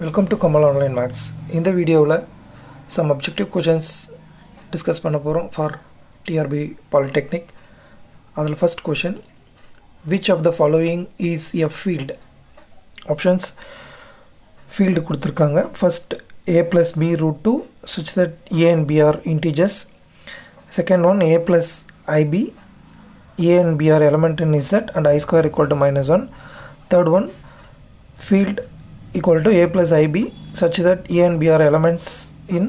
Welcome to Kamal Online Maths. In the video, some objective questions discuss for TRB Polytechnic. The first question: which of the following is a field? Options: field kuduthirukanga. First, a plus b root 2 such that a and b are integers. Second one, a plus ib, a and b are element in z and I square equal to -1. Third one, field equal to a plus ib such that a and b are elements in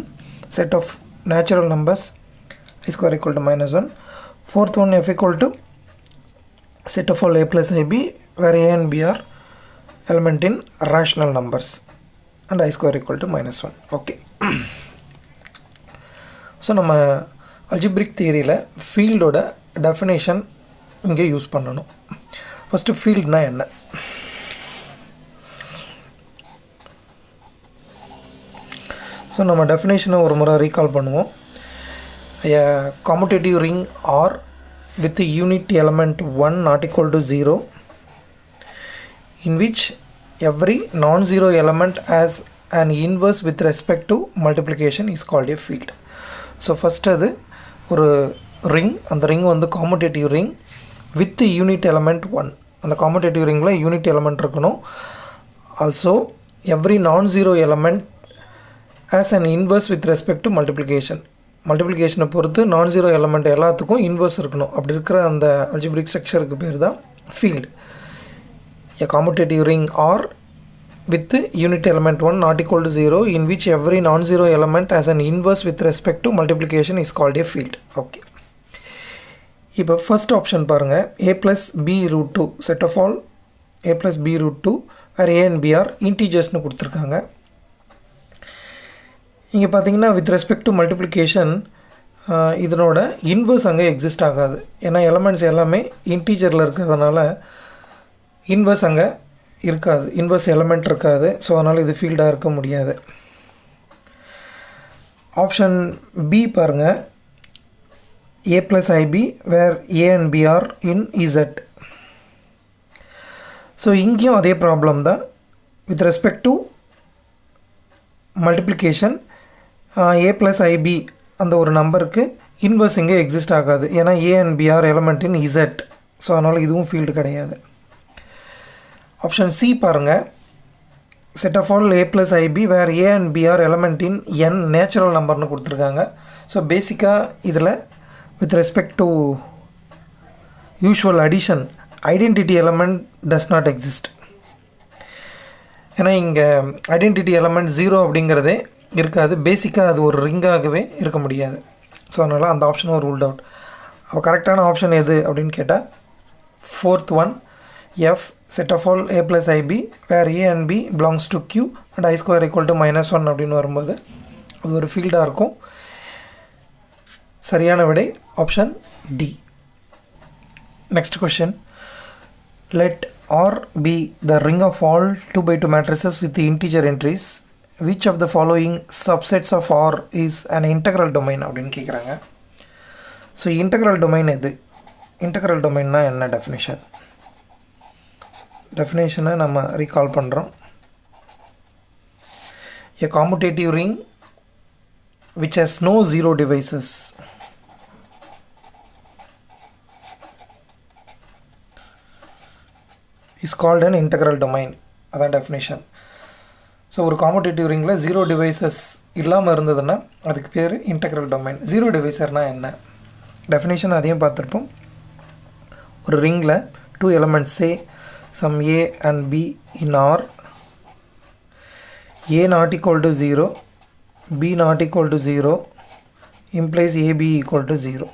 set of natural numbers I square equal to -1. Fourth one, f equal to set of all a plus ib where a and b are element in rational numbers and I square equal to -1. Okay. So நம்ம algebraic theory ல field ஓட definition இங்கே use பண்ணணும். First, field னா என்ன? So நம்ம definition ஒரு முறை recall பண்ணுவோம். A commutative ring R with the unit element 1 not equal to 0 in which every non-zero element has an inverse with respect to multiplication is called a field. So first அது ஒரு ring, அந்த ring வந்து commutative ring with the unit element 1. அந்த commutative ringல unit element இருக்கணும். Also every non-zero element as an inverse with respect to multiplication. Multiplication பொறுத்து non-zero element எல்லாத்துக்கும் inverse இருக்கணும். அப்படி இருக்கிற அந்த algebraic structureக்கு பேர் தான் field. A commutative ring R with unit element 1 not equal to 0 in which every non-zero element has an inverse with respect to multiplication is called a field. Okay. இப்போ first option பாருங்க, a plus b root 2 set of all a plus b root 2 where a and b are integers னு கொடுத்திருக்காங்க. இங்கே பார்த்தீங்கன்னா with respect to multiplication இதனோட inverse அங்கே exist ஆகாது. ஏன்னா எலமெண்ட்ஸ் எல்லாமே இன்டீஜரில் இருக்கிறதுனால இன்வர்ஸ் அங்கே இருக்காது, இன்வர்ஸ் எலமெண்ட் இருக்காது. ஸோ அதனால் இது ஃபீல்டாக இருக்க முடியாது. ஆப்ஷன் பி பாருங்கள், a plus ib where a and b are in z. So இங்கேயும் அதே ப்ராப்ளம் தான். with respect to multiplication a plus ib அந்த ஒரு நம்பருக்கு இன்வர்ஸ் இங்கே எக்ஸிஸ்ட் ஆகாது. ஏன்னா a and b are element in z. So அதனால் இதுவும் ஃபீல்டு கிடையாது. ஆப்ஷன் சி பாருங்கள், set of all a plus ib where a and b are element in n natural நம்பர்னு கொடுத்துருக்காங்க. ஸோ பேசிக்காக இதில் with respect to usual addition identity element does not exist. ஏன்னா இங்கே ஐடென்டிட்டி எலமெண்ட் 0 அப்படிங்கிறதே இருக்காது. பேசிக்காக அது ஒரு ரிங்காகவே இருக்க முடியாது. ஸோ அதனால் அந்த ஆப்ஷனும் ரூல்ட் அவுட். அப்போ கரெக்டான ஆப்ஷன் எது அப்படின்னு கேட்டால் fourth one, F set of all a plus ib where a and b belongs to q and I square equal to -1 அப்படின்னு வரும்போது அது ஒரு ஃபீல்டாக இருக்கும். சரியான விடை option D. Next question, let R be the ring of all 2x2 matrices with the integer entries. Which of the following subsets of R is an integral domain அப்படின்னு கேட்குறாங்க. So integral domain எது? Integral டொமைன்னா என்ன definition? டெஃபினேஷனை நம்ம recall பண்ணுறோம். A commutative ring which has no zero divisors is called an integral domain. அதான் definition. So ஒரு competitive ரிங்கில் zero devices இல்லாமல் இருந்ததுன்னா அதுக்கு பேர் இன்டெக்ரல் டொமைன். ஜீரோ டிவைசர்னால் என்ன? டெஃபினேஷன் அதையும் பார்த்துருப்போம். ஒரு ரிங்கில் 2 elements say some a and b in R, a not equal to 0, b not equal to 0 implies ab equal to 0.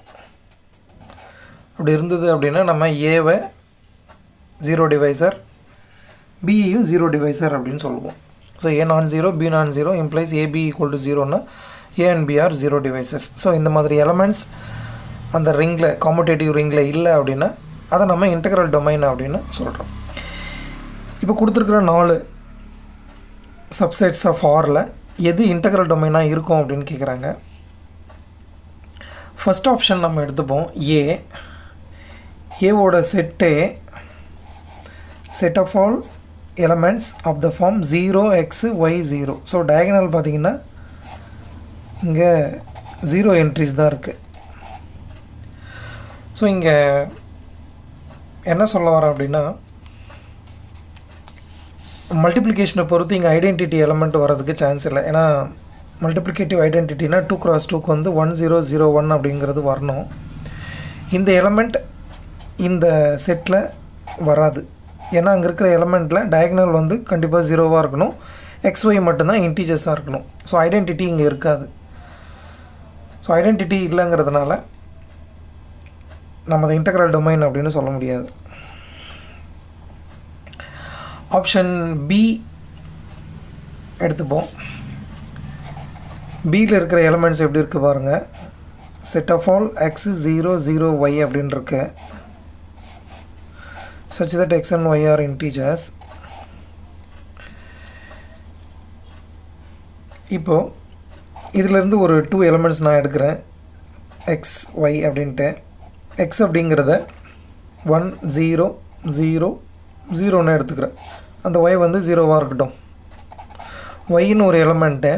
அப்படி இருந்தது அப்படின்னா நம்ம ஏவை ஜீரோ டிவைசர், பியும் ஜீரோ டிவைசர் அப்படின்னு சொல்லுவோம். So a not 0, b not 0 implies ab equal to 0னா a and b are zero devices. So இந்த மாதிரி எலமெண்ட்ஸ் அந்த ரிங்கில் காம்படேட்டிவ் ரிங்கில் இல்லை அப்படின்னா அதை நம்ம இன்டெக்ரல் டொமைன் அப்படின்னு சொல்கிறோம். இப்போ கொடுத்துருக்குற 4 சப்செட்ஸ் ஆஃப் ஆரில் எது இன்டெக்ரல் டொமைனாக இருக்கும் அப்படின்னு கேட்குறாங்க. ஃபஸ்ட் ஆப்ஷன் நம்ம எடுத்துப்போம். ஏவோட set set of all elements of the form 0x y 0. So diagonal பார்த்தீங்கன்னா இங்கே 0 என்ட்ரிஸ் தான் இருக்குது. ஸோ இங்கே என்ன சொல்ல வரேன் அப்படின்னா, மல்டிப்ளிகேஷனை பொறுத்து இங்கே ஐடென்டிட்டி எலமெண்ட் வரதுக்கு சான்ஸ் இல்லை. ஏன்னா மல்டிப்ளிகேட்டிவ் ஐடென்டிட்டினா 2x2க்கு வந்து 1001 அப்படிங்கிறது வரணும். இந்த எலமெண்ட் இந்த செட்டில் வராது. ஏன்னா அங்கே இருக்கிற எலமெண்ட்டில் டயகனல் வந்து கண்டிப்பாக 0வாக இருக்கணும், XY மட்டும்தான் இன்டீஜர்ஸாக இருக்கணும். ஸோ ஐடென்டிட்டி இங்கே இருக்காது. ஸோ ஐடென்டிட்டி இல்லைங்கிறதுனால நம்ம அதை இன்டெக்ரல் டொமைன் அப்படின்னு சொல்ல முடியாது. ஆப்ஷன் பி எடுத்துப்போம். பியில் இருக்கிற எலமெண்ட்ஸ் எப்படி இருக்குது பாருங்கள். Set of all x 0 0 y அப்படின்னு இருக்கு, such that x and y are integers. இப்போது இதிலேருந்து ஒரு 2 எலமெண்ட்ஸ் நான் எடுக்கிறேன், x y அப்படின்ட்டு. x அப்படிங்கிறத 1 0 0 0ன்னு எடுத்துக்கிறேன். அந்த y வந்து 0வாக இருக்கட்டும். yன்னு ஒரு எலமெண்ட்டு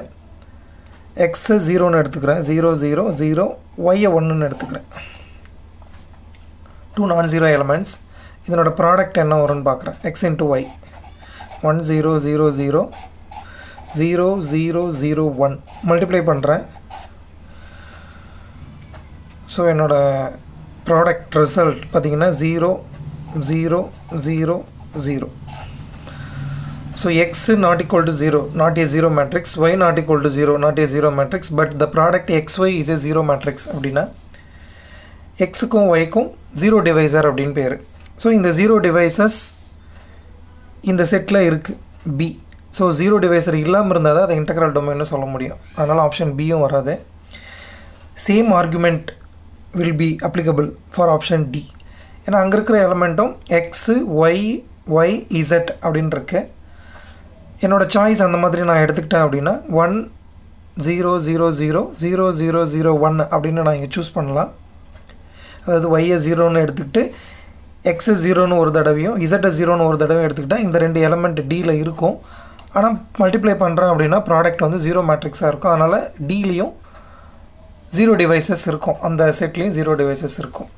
x 0ன்னு எடுத்துக்கிறேன், 0 0 0, y 1ன்னு எடுத்துக்கிறேன். 2 non-zero elements. இதனோட ப்ராடக்ட் என்ன வரும்னு பார்க்குறேன். x into y 1 0 0 0 0 0 0 1 மல்டிப்ளை பண்ணுறேன். ஸோ என்னோடய ப்ராடக்ட் ரிசல்ட் பார்த்திங்கன்னா 0 0 0 0. So x not equal to 0, not a 0 matrix, y not equal to 0, not a 0 matrix, but the product xy is a 0 matrix அப்படின்னா xக்கும் yக்கும் 0 divisor அப்படின்னு பேர். So இந்த 0 devices இந்த settle இருக்குது b. So 0 divisor இல்லாமல் இருந்தால் தான் அதை இன்டெக்ரல் டொமைன்னு சொல்ல முடியும். அதனால் ஆப்ஷன் பியும் வராது. Same argument will be applicable for option D. ஏன்னா அங்கே இருக்கிற எலமெண்ட்டும் எக்ஸு ஒய் ஒய் இசட் அப்படின்னு இருக்கு. என்னோடய சாய்ஸ் அந்த மாதிரி நான் எடுத்துக்கிட்டேன் அப்படின்னா 1 0 0 0 0 0 0 1 அப்படின்னு நான் இங்கே சூஸ் பண்ணலாம். அதாவது ஒய்யை 0ன்னு எடுத்துக்கிட்டு எக்ஸு 0ன்னு ஒரு தடவையும் இசட்டை 0ன்னு ஒரு தடவையும் எடுத்துக்கிட்டால் இந்த 2 எலமெண்ட் டியில் இருக்கும். ஆனால் மல்டிப்ளை பண்ணுறேன் அப்படின்னா ப்ராடக்ட் வந்து 0 மேட்ரிக்ஸாக இருக்கும். அதனால் டிலையும் 0 டிவைசஸ் இருக்கும், அந்த செட்லேயும் 0 டிவைசஸ் இருக்கும்.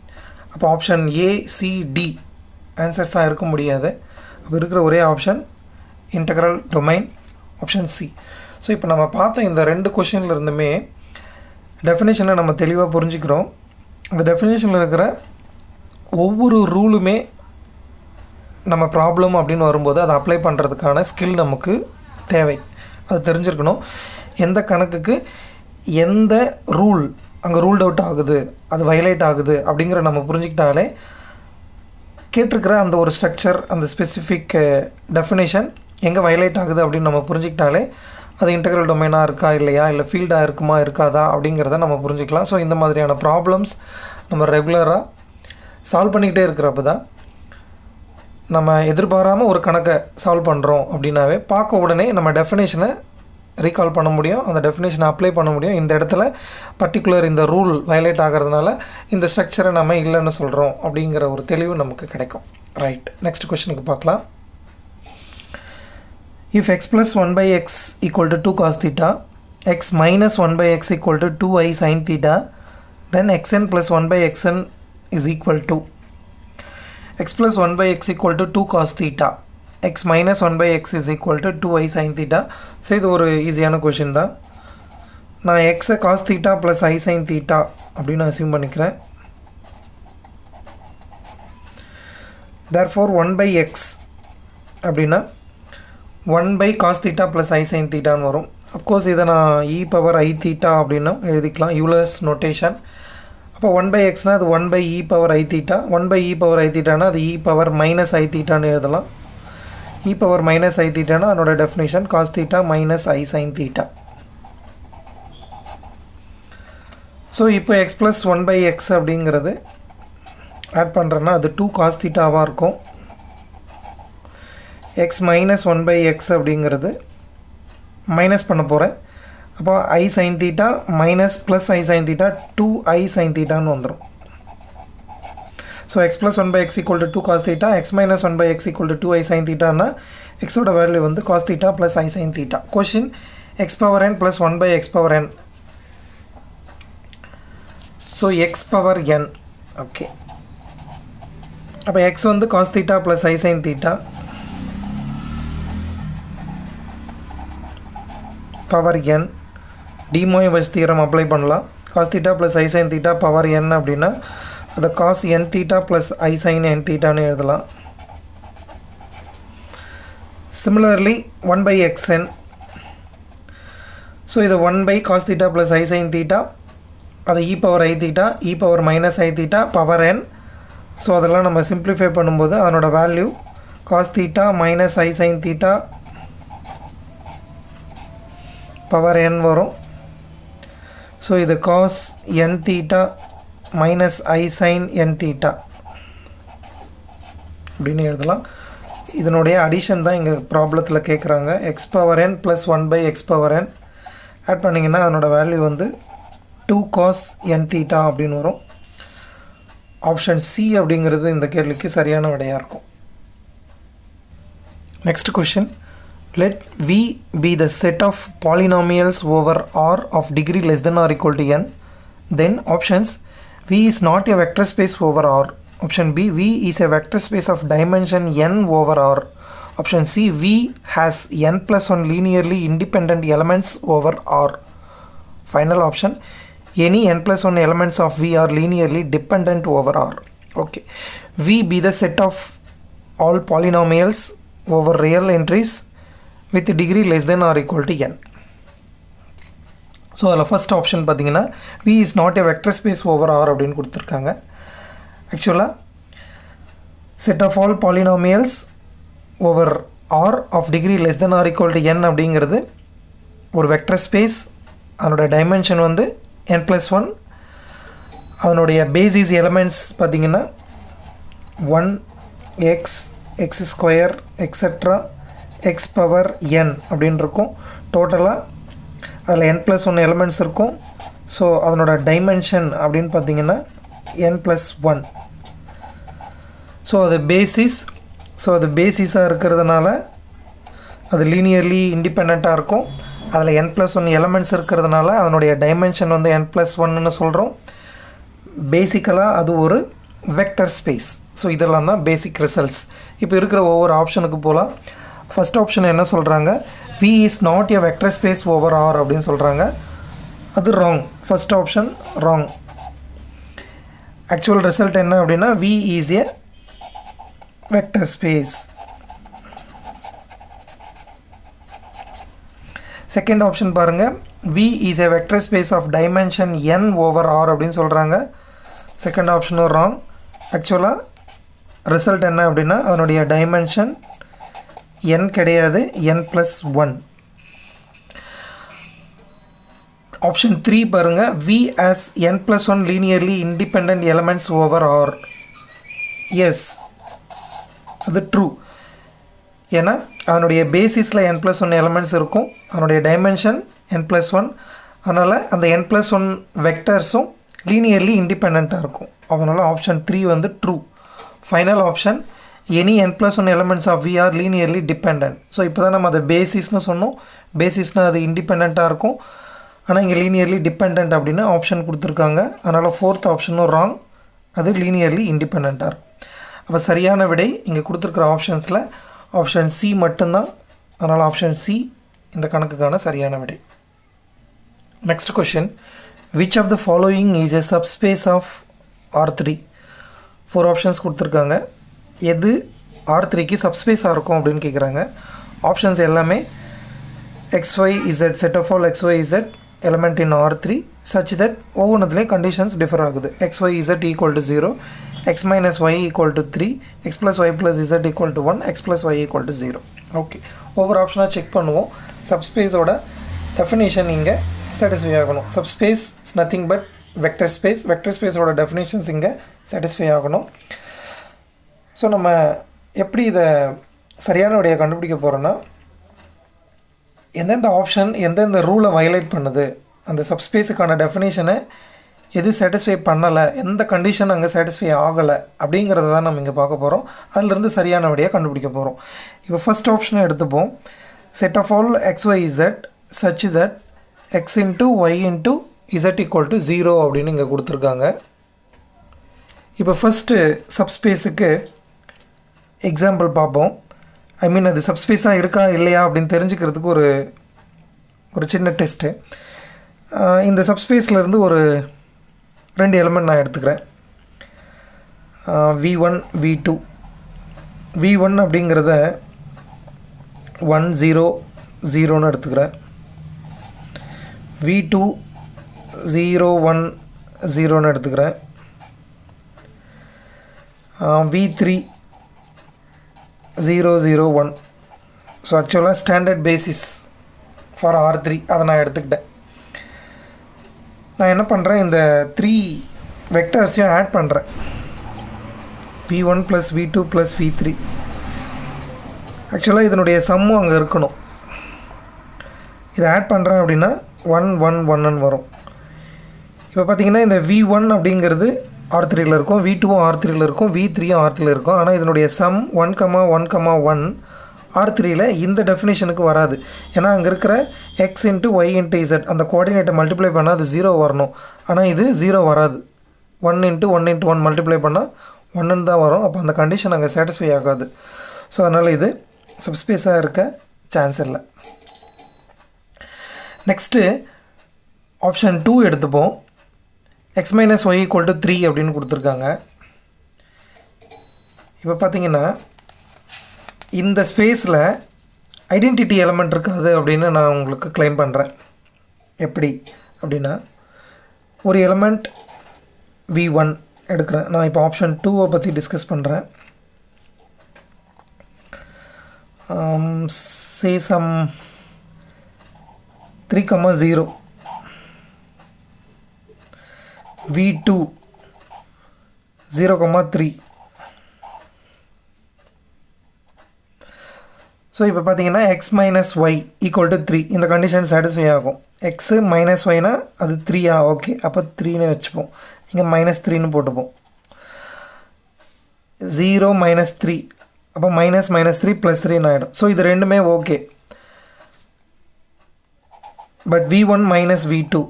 அப்போ ஆப்ஷன் ஏ சி டி ஆன்சர்ஸாக இருக்க முடியாது. அப்போ இருக்கிற ஒரே option integral domain, option C. So இப்போ நம்ம பார்த்த இந்த 2 கொஷினில் இருந்துமே டெஃபினேஷனை நம்ம தெளிவாக புரிஞ்சுக்கிறோம். அந்த டெஃபினேஷனில் இருக்கிற ஒவ்வொரு ரூலுமே நம்ம ப்ராப்ளம் அப்படின்னு வரும்போது அதை அப்ளை பண்ணுறதுக்கான ஸ்கில் நமக்கு தேவை. அது தெரிஞ்சிருக்கணும். எந்த கணக்குக்கு எந்த ரூல் அங்கே ரூல்ட் அவுட் ஆகுது, அது வயலேட் ஆகுது அப்படிங்கிற நம்ம புரிஞ்சுக்கிட்டாலே கேட்டிருக்கிற அந்த ஒரு ஸ்ட்ரக்சர், அந்த ஸ்பெசிஃபிக் டெஃபினேஷன் எங்கே வயலேட் ஆகுது அப்படின்னு நம்ம புரிஞ்சுக்கிட்டாலே அது இன்டெக்ரல் டொமைனாக இருக்கா இல்லையா, இல்லை ஃபீல்டாக இருக்குமா இருக்காதா அப்படிங்கிறத நம்ம புரிஞ்சுக்கலாம். ஸோ இந்த மாதிரியான ப்ராப்ளம்ஸ் நம்ம ரெகுலராக சால்வ் பண்ணிக்கிட்டே இருக்கிறப்ப தான் நம்ம எதிர்பாராமல் ஒரு கணக்கை சால்வ் பண்ணுறோம் அப்படின்னாவே பார்க்க உடனே நம்ம டெஃபினேஷனை ரீகால் பண்ண முடியும், அந்த டெஃபினேஷனை அப்ளை பண்ண முடியும். இந்த இடத்துல பர்டிகுலர் இந்த ரூல் வயலேட் ஆகிறதுனால இந்த ஸ்ட்ரக்சரை நம்ம இல்லைன்னு சொல்கிறோம் அப்படிங்கிற ஒரு தெளிவு நமக்கு கிடைக்கும். ரைட், நெக்ஸ்ட் கொஸ்டினுக்கு பார்க்கலாம். If x plus 1 by x equal to 2 cos theta, x minus 1 by x equal to 2i sin theta, then xn plus 1 by xn is equal to x plus 1 by x equal to 2 cos theta, x minus 1 by x is equal to 2i sin theta. So இது ஒரு ஈஸியான question தான். நான் எக்ஸை cos theta plus ஐ sine theta அப்படின்னு assume பண்ணிக்கிறேன். therefore 1 by x அப்படின்னா 1 by cos theta plus i sin theta ன்னு வரும். அஃப்கோர்ஸ் இதை நான் e பவர் i theta அப்படின்னு எழுதிக்கலாம், யூலர்ஸ் நோட்டேஷன். அப்போ 1 by xனால் அது 1 by e power i theta, 1 by e power i thetaனா அது e பவர் மைனஸ் i thetaன்னு எழுதலாம். e பவர் மைனஸ் i thetaனா அதனோட definition cos theta minus i sin theta. So இப்போ x plus 1 by x அப்படிங்கிறது add பண்ணுறேன்னா அது 2 cos thetaவாக இருக்கும். x minus 1 by x அப்படிங்கிறது minus பண்ண போகிறேன். அப்போ i sin theta minus plus i sin theta 2i sin thetaன்னு வந்துடும். So x plus 1 by x equal to 2 cos theta, x minus 1 by x equal to 2i sin thetaனா x ஓட value வந்து cos theta plus I sin theta. Question x power n plus 1 by x power n. So x power n. Okay. அப்போ x வந்து cos theta plus I sin theta power n. De Moivre's theorem apply பண்ணலாம். Cos theta plus I sin theta power n அப்படின்னா அது cos n theta plus I sin n theta னு எழுதலாம். Similarly 1 by xn. So இது 1 by cos theta plus I sin theta அது e power I theta e power minus I theta power n. So அதெல்லாம் நம்ம simplify பண்ணும்போது அதனோட value cos theta minus I sin theta power n வரும். So இது cos n theta minus I sin n theta அப்படின்னு எழுதலாம். இதனுடைய addition தான் இங்கே ப்ராப்ளத்தில் கேட்குறாங்க. x power n plus 1 by x power n add பண்ணிங்கன்னா அதனோட வேல்யூ வந்து 2 cos n theta அப்படின்னு வரும். ஆப்ஷன் சி அப்படிங்கிறது இந்த கேள்விக்கு சரியான விடையாக இருக்கும். Next question. Let V be the set of polynomials over R of degree less than or equal to n. Then options: V is not a vector space over R. Option B, V is a vector space of dimension n over R. Option C, V has n plus 1 linearly independent elements over R. Final option, any n plus 1 elements of V are linearly dependent over R. Okay. V be the set of all polynomials over real entries with degree less than or equal to n. So the first option பார்த்தீங்கன்னா V is not a vector space over R அப்படின்னு கொடுத்துருக்காங்க. Actually set of all polynomials over R of degree less than or equal to n அப்படிங்கிறது ஒரு vector space. அதனோட dimension வந்து n plus 1. அதனுடைய basis elements பார்த்தீங்கன்னா 1 x x square etc x power n அப்படின்னு இருக்கும். டோட்டலாக அதில் n plus 1 elements இருக்கும். ஸோ அதனோட டைமென்ஷன் அப்படின்னு பார்த்தீங்கன்னா n plus 1. ஸோ அது பேசிஸ். ஸோ அது பேசிஸாக இருக்கிறதுனால அது லீனியர்லி இண்டிபெண்ட்டாக இருக்கும். அதில் n plus 1 elements இருக்கிறதுனால அதனுடைய டைமென்ஷன் வந்து n plus 1ன்னு சொல்கிறோம். பேசிக்கலாக அது ஒரு வெக்டர் ஸ்பேஸ். ஸோ இதெல்லாம் தான் பேசிக் ரிசல்ட்ஸ். இப்போ இருக்கிற ஒவ்வொரு ஆப்ஷனுக்கு போகலாம். ஃபஸ்ட் ஆப்ஷன் என்ன சொல்கிறாங்க, V is not a vector space over R அப்படின்னு சொல்கிறாங்க. அது wrong. First option wrong. Actual result என்ன அப்படின்னா V is a vector space. Second option பாருங்கள், V is a vector space of dimension n over R அப்படின்னு சொல்கிறாங்க. Second ஆப்ஷனும் wrong. ஆக்சுவலாக ரிசல்ட் என்ன அப்படின்னா அதனுடைய டைமென்ஷன் n கிடையாது, n plus 1. ஆப்ஷன் 3 பாருங்கள், V as n plus 1 linearly independent elements over R. Yes, அது ட்ரூ. ஏன்னா அதனுடைய பேசிஸில் n plus 1 எலமெண்ட்ஸ் இருக்கும். அதனுடைய டைமென்ஷன் n plus 1. அதனால் அந்த n plus 1 வெக்டர்ஸும் லீனியர்லி இண்டிபெண்ட்டாக இருக்கும். அதனால் ஆப்ஷன் 3 வந்து true. Final option, any n plus 1 elements of V are linearly dependent. So இப்போ தான் நம்ம அதை பேசிஸ்னு சொன்னோம். பேசிஸ்னால் அது இண்டிபெண்ட்டாக இருக்கும். ஆனால் இங்கே லீனியர்லி டிபெண்ட் அப்படின்னு ஆப்ஷன் கொடுத்துருக்காங்க. அதனால் ஃபோர்த் ஆப்ஷனும் ராங். அது லீனியர்லி இண்டிபெண்ட்டாக இருக்கும். அப்போ சரியான விடை இங்கே கொடுத்துருக்குற ஆப்ஷன்ஸில் ஆப்ஷன் சி மட்டும்தான். அதனால் ஆப்ஷன் சி இந்த கணக்குக்கான சரியான விடை. Next question. Which of the following is a subspace of R3? 4 options கொடுத்துருக்காங்க. எது R3க்கு சப்ஸ்பேஸாக இருக்கும் அப்படின்னு கேட்குறாங்க. ஆப்ஷன்ஸ் எல்லாமே XYZ, set of all XYZ element in R3 such that ஒவ்வொன்றுத்துலேயும் கண்டிஷன்ஸ் டிஃபர் ஆகுது. XYZ equal to 0, x minus y equal to 3, x plus y plus z equal to 1, x plus y equal to 0. Okay, ஒவ்வொரு ஆப்ஷனாக check பண்ணுவோம். சப்ஸ்பேஸோட definition இங்கே satisfy ஆகணும். Subspace is nothing but vector space. Vector ஸ்பேஸோட definitions இங்கே satisfy ஆகணும். So நம்ம எப்படி இதை சரியான விடையை கண்டுபிடிக்க போகிறோன்னா, எந்தெந்த ஆப்ஷன் எந்தெந்த ரூலை வயலேட் பண்ணுது, அந்த சப்ஸ்பேஸுக்கான டெஃபினேஷனை எது சாட்டிஸ்ஃபை பண்ணலை, எந்த கண்டிஷன் அங்கே சாட்டிஸ்ஃபை ஆகலை அப்படிங்கிறத தான் நம்ம இங்கே பார்க்க போகிறோம். அதிலிருந்து சரியான விடையை கண்டுபிடிக்க போகிறோம். இப்போ ஃபஸ்ட் ஆப்ஷனை எடுத்துப்போம். Set of all x y z such that x into y into z equal to 0 அப்படின்னு இங்கே கொடுத்துருக்காங்க. இப்போ ஃபஸ்ட்டு சப்ஸ்பேஸுக்கு எக்ஸாம்பிள் பார்ப்போம். ஐ மீன் அது சப்ஸ்பேஸாக இருக்கா இல்லையா அப்படின்னு தெரிஞ்சுக்கிறதுக்கு ஒரு சின்ன டெஸ்ட்டு. இந்த சப்ஸ்பேஸ்லேருந்து ஒரு 2 எலிமெண்ட் நான் எடுத்துக்கிறேன். V1 V2. V1 அப்படிங்கிறத 1 0 0ன்னு எடுத்துக்கிறேன். V2 0 1 0ன்னு எடுத்துக்கிறேன். V3 0 0 1. ஸோ ஆக்சுவலாக ஸ்டாண்டர்ட் பேசிஸ் ஃபார் R3 அதை நான் எடுத்துக்கிட்டேன். நான் என்ன பண்ணுறேன், இந்த 3 வெக்டர்ஸையும் ஆட் பண்ணுறேன். V1 + V2 + V3. ஆக்சுவலாக இதனுடைய சம்மும் அங்கே இருக்கணும். இதை ஆட் பண்ணுறேன் அப்படின்னா 1 1 1ன்னு வரும். இப்போ பார்த்திங்கன்னா இந்த V1 அப்படிங்கிறது R3யில் இருக்கும், V2வும் R3யில் இருக்கும், V3யும் R3யில் இருக்கும். ஆனால் இதனுடைய சம் 1 1 1 R3யில் இந்த டெஃபினேஷனுக்கு வராது. ஏன்னா அங்கே இருக்கிற x into y into z அந்த கோஆர்டினேட்டை மல்டிப்ளை பண்ணால் அது 0 வரணும். ஆனால் இது 0 வராது. 1 × 1 × 1 மல்டிப்ளை பண்ணால் 1ன்னு தான் வரும். அப்போ அந்த கண்டிஷன் அங்கே சாட்டிஸ்ஃபை ஆகாது. ஸோ அதனால் இது சப்ஸ்பேஸாக இருக்க சான்ஸ் இல்லை. நெக்ஸ்ட்டு ஆப்ஷன் 2 எடுத்துப்போம். x - y = 3 அப்படின்னு கொடுத்துருக்காங்க. இப்போ பார்த்தீங்கன்னா இந்த ஸ்பேஸில் ஐடென்டிட்டி எலமெண்ட் இருக்காது அப்படின்னு நான் உங்களுக்கு கிளைம் பண்ணுறேன். எப்படி அப்படின்னா, ஒரு எலமெண்ட் V1 எடுக்கிறேன். நான் இப்போ ஆப்ஷன் 2 பற்றி டிஸ்கஸ் பண்ணுறேன். say some 3, 0. V2 0, 3. ஸோ இப்போ பார்த்தீங்கன்னா x - y = 3 இந்த கண்டிஷன் சாட்டிஸ்ஃபை ஆகும். x - yனா அது 3 ஓகே, அப்போ 3ன்னு வச்சுப்போம். இங்கே -3ன்னு போட்டுப்போம். 0 - 3 அப்போ -3 + 3ன்னு ஆகிடும். ஸோ இது ரெண்டுமே ஓகே. பட் V1 - V2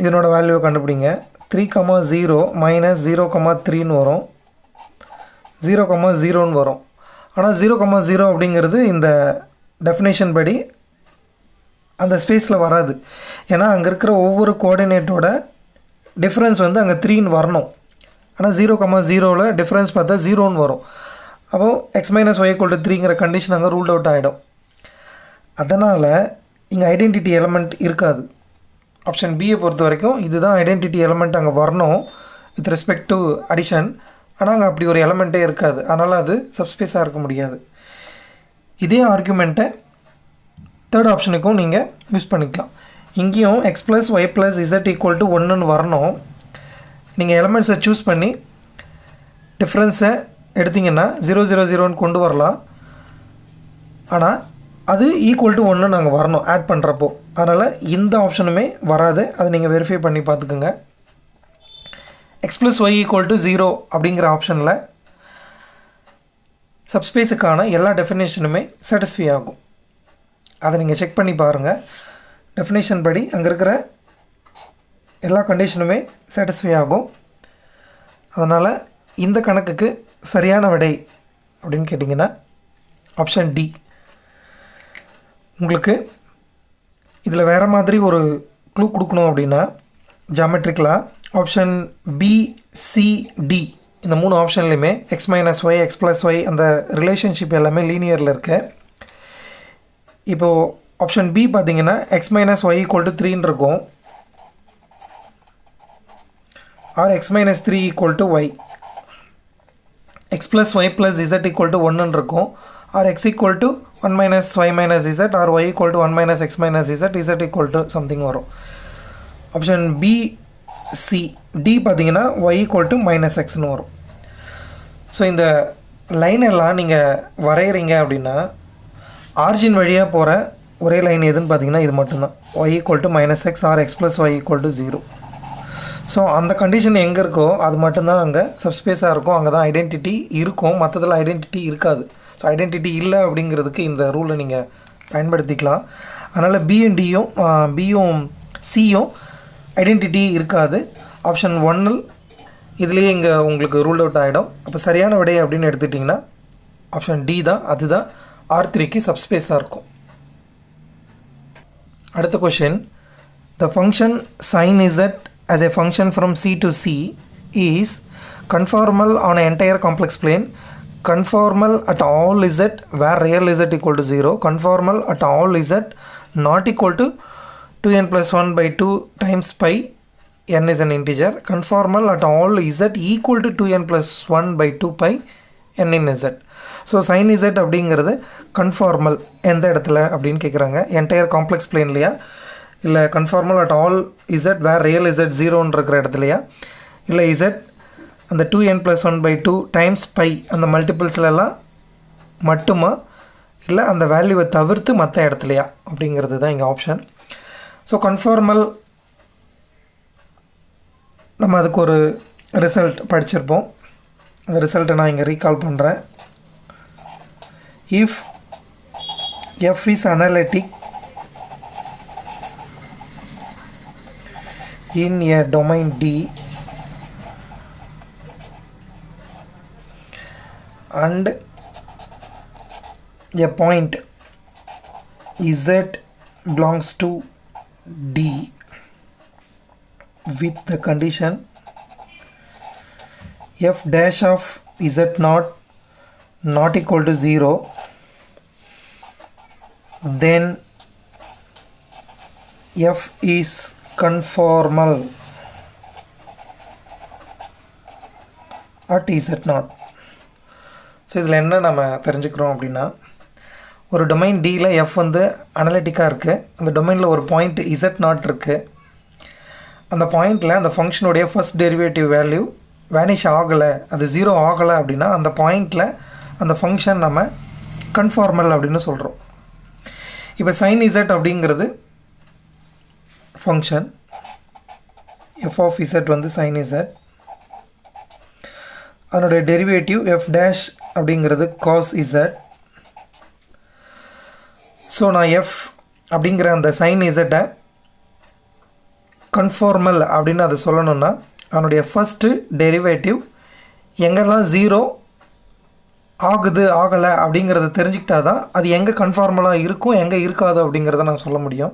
இதனோட வேல்யூவை கண்டுபிடிங்க. 3, 0 -0, 3ன்னு வரும். 0, 0ன்னு வரும். ஆனால் 0, 0 அப்படிங்கிறது இந்த டெஃபினேஷன் படி அந்த ஸ்பேஸில் வராது. ஏன்னா அங்கே இருக்கிற ஒவ்வொரு கோஆர்டினேட்டோட டிஃப்ரென்ஸ் வந்து அங்கே 3ன்னு வரணும். ஆனால் 0, 0வில் டிஃப்ரென்ஸ் பார்த்தா 0ன்னு வரும். அப்போது x - y = 3ங்கிற கண்டிஷன் அங்கே ரூல்ட் அவுட் ஆகிடும். அதனால் இங்கே ஐடென்டிட்டி எலமெண்ட் இருக்காது. ஆப்ஷன் பியை பொறுத்த வரைக்கும் இதுதான் ஐடென்டிட்டி எலமெண்ட் அங்கே வரணும் வித் ரெஸ்பெக்ட் டு அடிஷன். ஆனால் அங்கே அப்படி ஒரு எலமெண்ட்டே இருக்காது. அதனால் அது சப்ஸ்பேஸாக இருக்க முடியாது. இதே ஆர்குமெண்ட்டை தேர்ட் ஆப்ஷனுக்கும் நீங்கள் யூஸ் பண்ணிக்கலாம். இங்கேயும் x + y + z = 1ன்னு வரணும். நீங்கள் எலமெண்ட்ஸை சூஸ் பண்ணி டிஃப்ரென்ஸை எடுத்திங்கன்னா 0 0 0ன்னு கொண்டு வரலாம். ஆனால் அது = 1 நாங்கள் வரணும் ஆட் பண்ணுறப்போ. அதனால் இந்த ஆப்ஷனுமே வராது. அதை நீங்கள் வெரிஃபை பண்ணி பார்த்துக்குங்க. x + y = 0 அப்படிங்கிற ஆப்ஷனில் சப்ஸ்பேஸுக்கான எல்லா டெஃபினேஷனுமே சாட்டிஸ்ஃபை ஆகும். அதை நீங்கள் செக் பண்ணி பாருங்கள். டெஃபினேஷன் படி அங்கே இருக்கிற எல்லா கண்டிஷனுமே சாட்டிஸ்ஃபை ஆகும். அதனால் இந்த கணக்குக்கு சரியான விடை அப்படின்னு கேட்டிங்கன்னா ஆப்ஷன் டி. உங்களுக்கு இதில் வேறு மாதிரி ஒரு க்ளூ கொடுக்கணும் அப்படின்னா ஜாமெட்ரிக்கலாக ஆப்ஷன் பி, சி, டி இந்த 3 ஆப்ஷன்லையுமே x - y, x + y அந்த ரிலேஷன்ஷிப் எல்லாமே லீனியரில் இருக்கு. இப்போது ஆப்ஷன் பி பார்த்தீங்கன்னா x - y = 3ன்னு இருக்கும். Or x - 3 = y. x + y + z = 1ன்னு இருக்கும். Or x = 1 - y - z or y = 1 - x - z, z = something வரும். ஆப்ஷன் பி, சி, டி பார்த்தீங்கன்னா y = -xன்னு வரும். ஸோ இந்த லைன் எல்லாம் நீங்கள் வரைகிறீங்க அப்படின்னா ஆரிஜின் வழியாக போகிற ஒரே லைன் எதுன்னு பார்த்தீங்கன்னா இது மட்டும்தான். y = -x or x + y = 0. So அந்த கண்டிஷன் எங்கே இருக்கோ அது மட்டும்தான் அங்கே சப்ஸ்பேஸாக இருக்கும், அங்கே தான் ஐடென்டிட்டி இருக்கும், மற்றதில் ஐடென்டிட்டி இருக்காது. ஸோ ஐடென்டிட்டி இல்லை அப்படிங்கிறதுக்கு இந்த ரூலை நீங்கள் பயன்படுத்திக்கலாம். அதனால் பியும் சியும் ஐடென்டிட்டி இருக்காது. ஆப்ஷன் 1 இதுலேயே இங்கே உங்களுக்கு ரூல் அவுட் ஆகிடும். அப்போ சரியான விடை அப்படின்னு எடுத்துட்டிங்கன்னா ஆப்ஷன் டி தான், அதுதான் R3க்கு சப்ஸ்பேஸாக இருக்கும். அடுத்த question, the function sin z as a function from C to C is conformal on an entire complex plane, conformal at all z where real z equal to 0, conformal at all z not equal to 2n plus 1 by 2 times pi n is an integer, conformal at all z equal to 2n plus 1 by 2 pi n in z. So sin z அப்படிங்கிறது conformal எந்த இடத்துல அப்படின்னு கேட்குறாங்க. Entire complex பிளேன்லையா, இல்லை conformal at all z where real z 0ன்னு இருக்கிற இடத்துலையா, இல்லை z அந்த 2n plus 1 by 2 times by அந்த மல்டிபிள்ஸ்லாம் மட்டுமா, இல்லை அந்த வேல்யூவை தவிர்த்து மற்ற இடத்துலையா அப்படிங்கிறது தான் இங்கே ஆப்ஷன். ஸோ கன்ஃபார்மல் நம்ம அதுக்கு ஒரு ரிசல்ட் படிச்சிருப்போம். அந்த ரிசல்ட்டை நான் இங்கே ரீகால் பண்ணுறேன். If f is analytic in a domain D and a point z belongs to D with the condition f dash of z not equal to 0, then f is conformal at z0. So இதில் என்ன நம்ம தெரிஞ்சுக்கிறோம் அப்படின்னா, ஒரு domain டியில் F வந்து அனலிட்டிக்காக இருக்குது, அந்த டொமைனில் ஒரு பாயிண்ட் z0 இருக்குது. அந்த பாயிண்டில் அந்த ஃபங்க்ஷனுடைய ஃபஸ்ட் டெரிவேட்டிவ் வேல்யூ வேனிஷ் ஆகலை, அது 0 ஆகலை அப்படின்னா அந்த பாயிண்டில் அந்த ஃபங்க்ஷன் நம்ம கன்ஃபார்மல் அப்படின்னு சொல்கிறோம். இப்போ sin z அப்படிங்கிறது ஃபங்க்ஷன், f of z வந்து sin z, அதனுடைய டெரிவேட்டிவ் f dash அப்படிங்கிறது cos z. ஸோ நான் f அப்படிங்கிற அந்த sin z கன்ஃபார்மல் அப்படின்னு அதை சொல்லணும்னா அதனுடைய ஃபஸ்ட்டு டெரிவேட்டிவ் எங்கெல்லாம் 0 ஆகுது ஆகலை அப்படிங்கிறத தெரிஞ்சுக்கிட்டா தான் அது எங்கே கன்ஃபார்மலாக இருக்கும், எங்கே இருக்காது அப்படிங்கிறத நான் சொல்ல முடியும்.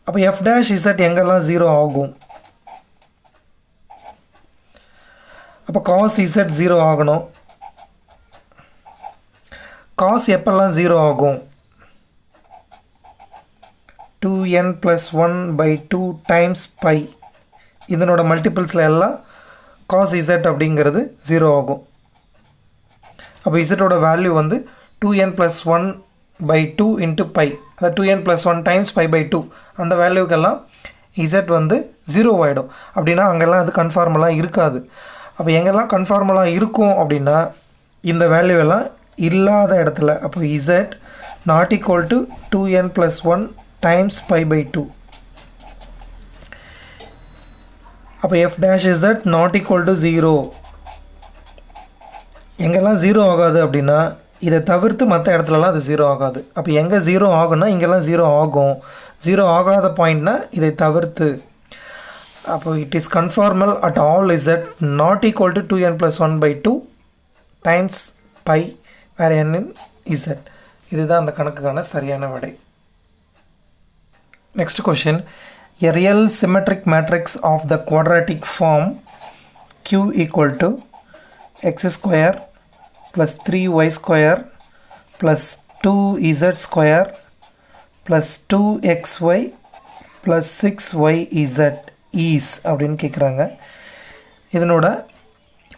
அப்போ எஃப் டேஷ் இசட் எங்கெல்லாம் 0 ஆகும், அப்போ காஸ் இசட் 0 ஆகணும். காஸ் எப்பெல்லாம் 0 ஆகும், 2n plus 1 by 2 times pi இதனோட மல்டிபிள்ஸில் எல்லாம் காஸ் இசட் அப்படிங்கிறது 0 ஆகும். அப்போ இசட்டோட வேல்யூ வந்து 2n plus 1 by 2 into pi, அதாவது 2n plus 1 times pi by 2 அந்த வேல்யூக்கெல்லாம் இசட் வந்து 0 ஆகிடும். அப்படின்னா அங்கெல்லாம் அது கன்ஃபார்மலாக இருக்காது. அப்போ எங்கெல்லாம் கன்ஃபார்மலாக இருக்கும் அப்படின்னா இந்த வேல்யூவெல்லாம் இல்லாத இடத்துல, அப்போ Z not equal to 2n plus 1 times pi by 2. அப்போ f dash z not equal to 0 எங்கெல்லாம் 0 ஆகாது அப்படின்னா இதை தவிர்த்து மற்ற இடத்துலலாம் அது 0 ஆகாது. அப்போ எங்கே 0 ஆகும்னா இங்கெல்லாம் 0 ஆகும், 0 ஆகாத பாயிண்ட்னா இதை தவிர்த்து. அப்போ it is conformal at all z not equal to 2n plus 1 by 2 times pi வேறு n in z. இதுதான் அந்த கணக்குக்கான சரியான விடை. Next question, a real symmetric matrix of the quadratic form q equal to x square plus 3y square plus 2z square plus 2xy plus 6yz is அப்படின்னு கேட்குறாங்க. இதனோட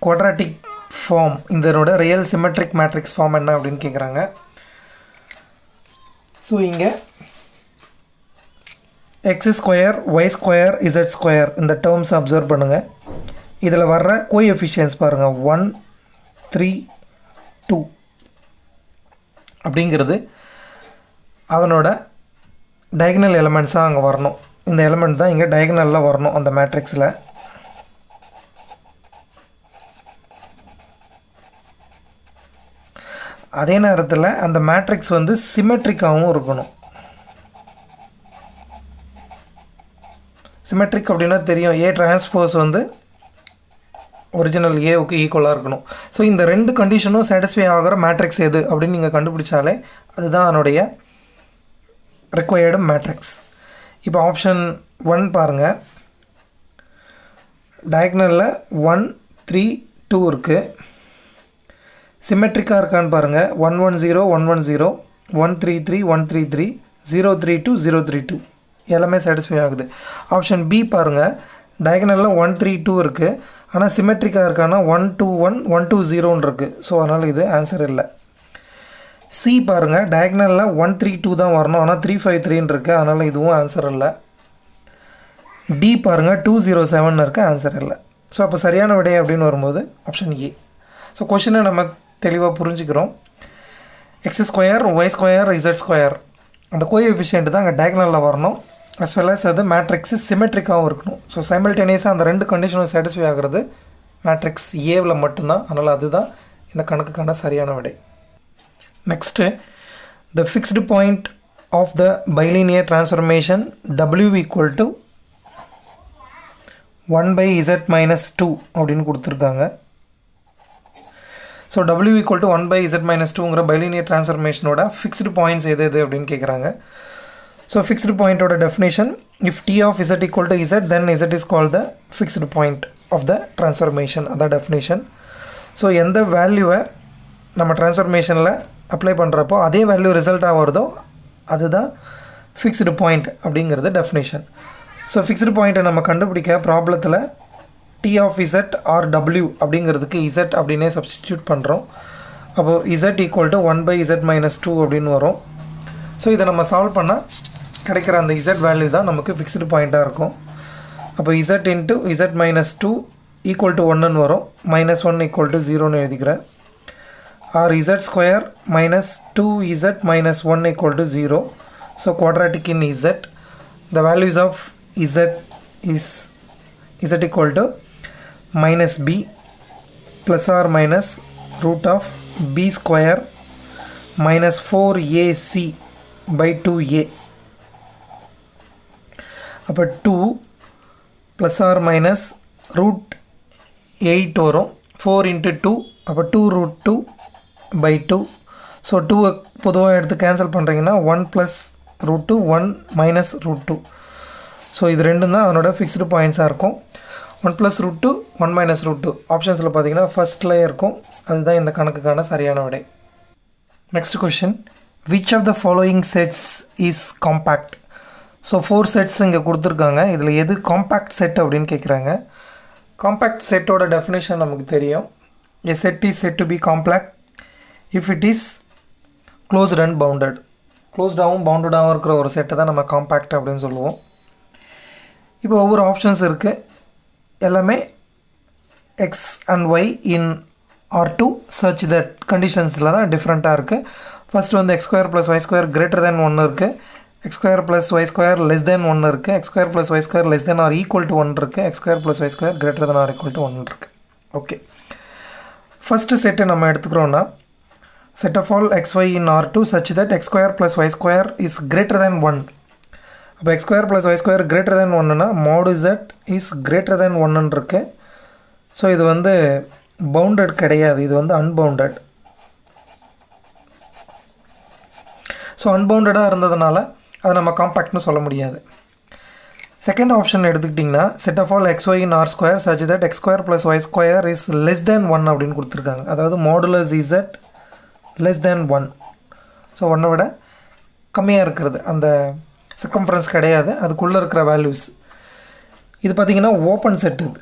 quadratic form, இதனோட real symmetric matrix form என்ன அப்படின்னு கேட்குறாங்க. So இங்கே x square y square z square இந்த terms observe பண்ணுங்கள். இதில் வர்ற கோஎஃபிஷியன்ஸ் பாருங்கள், 1 3 2 அப்படிங்கிறது அதனோட டயகனல் எலமெண்ட்ஸாக அங்கே வரணும். இந்த எலமெண்ட் தான் இங்கே டயகனலில் வரணும் அந்த மேட்ரிக்ஸில். அதே நேரத்தில் அந்த மேட்ரிக்ஸ் வந்து சிமெட்ரிக்காகவும் இருக்கணும். சிமெட்ரிக் அப்படின்னா தெரியும், ஏ டிரான்ஸ்போஸ் வந்து ஒரிஜினல் ஏவுக்கு ஈக்குவலாக இருக்கணும். ஸோ இந்த ரெண்டு கண்டிஷனும் சாட்டிஸ்ஃபை ஆகிற மேட்ரிக்ஸ் எது அப்படின்னு நீங்கள் கண்டுபிடிச்சாலே அதுதான் அதனுடைய ரெக்வயர்டு மேட்ரிக்ஸ். இப்போ ஆப்ஷன் 1 பாருங்கள். டயக்னலில் 1 3 2 இருக்குது. சிமெட்ரிக்காக இருக்கான்னு பாருங்கள். 110 110 133 133 032 032 எல்லாமே சாட்டிஸ்ஃபை ஆகுது. ஆப்ஷன் பி பாருங்கள். டயக்னலில் 132 இருக்குது, ஆனால் சிமெட்ரிக்காக இருக்கான்னா 121 120 இருக்குது. ஸோ அதனால் இது ஆன்சர் இல்லை. சி பாருங்கள். டயக்னலில் 132 தான் வரணும், ஆனால் 353 இருக்குது, அதனால் இதுவும் ஆன்சர் இல்லை. டி பாருங்கள். 207 இருக்குது, ஆன்சர் இல்லை. ஸோ அப்போ சரியான விடை அப்படின்னு வரும்போது ஆப்ஷன் ஏ. ஸோ கொஷினை நம்ம தெளிவாக புரிஞ்சுக்கிறோம். x² y² z² அந்த கோஎஃபிஷியன்ட் தான் அங்கே டயக்னலில் வரணும், அஸ் வெல் அஸ் அது மேட்ரிக்ஸு சிமெட்ரிக்காகவும் இருக்கணும். ஸோ சைமல்டேனியஸாக அந்த ரெண்டு கண்டிஷனும் சாட்டிஸ்ஃபை ஆகிறது மேட்ரிக்ஸ் ஏவில் மட்டும்தான். அதனால் அதுதான் இந்த கணக்குக்கான சரியான விடை. Next, the fixed point of the bilinear transformation w = 1/z - 2 அப்படின்னு கொடுத்துருக்காங்க. ஸோ w = 1/z - 2ங்கிற பைலீனியர் டிரான்ஸ்ஃபர்மேஷனோட ஃபிக்ஸ்டு பாயிண்ட்ஸ் எது எது அப்படின்னு கேட்குறாங்க. ஸோ ஃபிக்ஸ்டு பாயிண்ட்டோட definition, if t of z = z, then z is called the fixed point of the transformation. அதான் டெஃபினேஷன். ஸோ எந்த வேல்யூவை நம்ம டிரான்ஸ்ஃபர்மேஷனில் அப்ளை பண்ணுறப்போ அதே வேல்யூ ரிசல்ட்டாக வருதோ அதுதான் ஃபிக்ஸ்டு பாயிண்ட் அப்படிங்கிறது டெஃபினேஷன். ஸோ ஃபிக்ஸ்டு பாயிண்ட்டை நம்ம கண்டுபிடிக்க ப்ராப்ளத்தில் t of z or w அப்படிங்கிறதுக்கு z அப்படின்னே சப்ஸ்டிடியூட் பண்ணுறோம். அப்போது z = 1/z - 2 அப்படின்னு வரும். ஸோ இதை நம்ம சால்வ் பண்ணால் கிடைக்கிற அந்த z வேல்யூ தான் நமக்கு ஃபிக்ஸ்டு பாயிண்ட்டாக இருக்கும். அப்போ z × z - 2 = 1ன்னு வரும். -1 = 0ன்னு எழுதிக்கிறேன். or z² - 2z - 1 = 0. So quadratic in z. The values of z is z = -b ± √b² - 4ac by 2a. அப்போ 2 ± √8 வரும். 4 × 2 அப்போ 2√2 by 2. ஸோ 2 பொதுவாக எடுத்து கேன்சல் பண்ணுறீங்கன்னா 1 + √2 1 - √2. ஸோ இது ரெண்டும் தான் அதனோட ஃபிக்ஸ்டு பாயிண்ட்ஸாக இருக்கும். 1 + √2 1 - √2 ஆப்ஷன்ஸில் பார்த்தீங்கன்னா ஃபஸ்ட்டில் இருக்கும். அதுதான் இந்த கணக்குக்கான சரியான விடை. Next question, which of the following sets is compact? So 4 sets இங்கே கொடுத்துருக்காங்க. இதில் எது காம்பேக்ட் செட் அப்படின்னு கேட்குறாங்க. காம்பேக்ட் செட்டோட டெஃபினேஷன் நமக்கு தெரியும். A set is said to be compact if it is closed and bounded. க்ளோஸ்டாகவும் பவுண்டடாகவும் இருக்கிற ஒரு செட்டை தான் நம்ம காம்பேக்ட் அப்படின்னு சொல்லுவோம். இப்போ ஒவ்வொரு ஆப்ஷன்ஸ் இருக்குது. எல்லாமே x and y in R2 such that கண்டிஷன்ஸில் தான் டிஃப்ரெண்ட்டாக இருக்குது. ஃபஸ்ட்டு வந்து x² + y² greater than 1 இருக்குது. x² + y² less than 1 இருக்குது. x² + y² less than or equal to 1 இருக்குது. x² + y² greater than or equal to 1 இருக்குது. ஓகே, ஃபஸ்ட்டு செட்டை நம்ம எடுத்துக்கிறோன்னா, set of all xy in R2 such that x² + y² is greater than 1. அப்போ x² + y² greater than 1னா mod z is greater than 1 இருக்கு. So இது வந்து bounded கிடையாது, இது வந்து அன்பவுண்டட். ஸோ அன்பவுண்டடாக இருந்ததுனால அதை நம்ம காம்பேக்ட்னு சொல்ல முடியாது. செகண்ட் ஆப்ஷன் எடுத்துக்கிட்டிங்கன்னா, set of all xy in R² such that x² + y² is less than 1 அப்படின்னு கொடுத்துருக்காங்க. அதாவது modulus z less than 1. So 1 விட கம்மியாக இருக்கிறது, அந்த சர்க்கம்ஃபரன்ஸ் கிடையாது, அதுக்குள்ளே இருக்கிற வேல்யூஸ். இது பார்த்திங்கன்னா ஓப்பன் செட். இது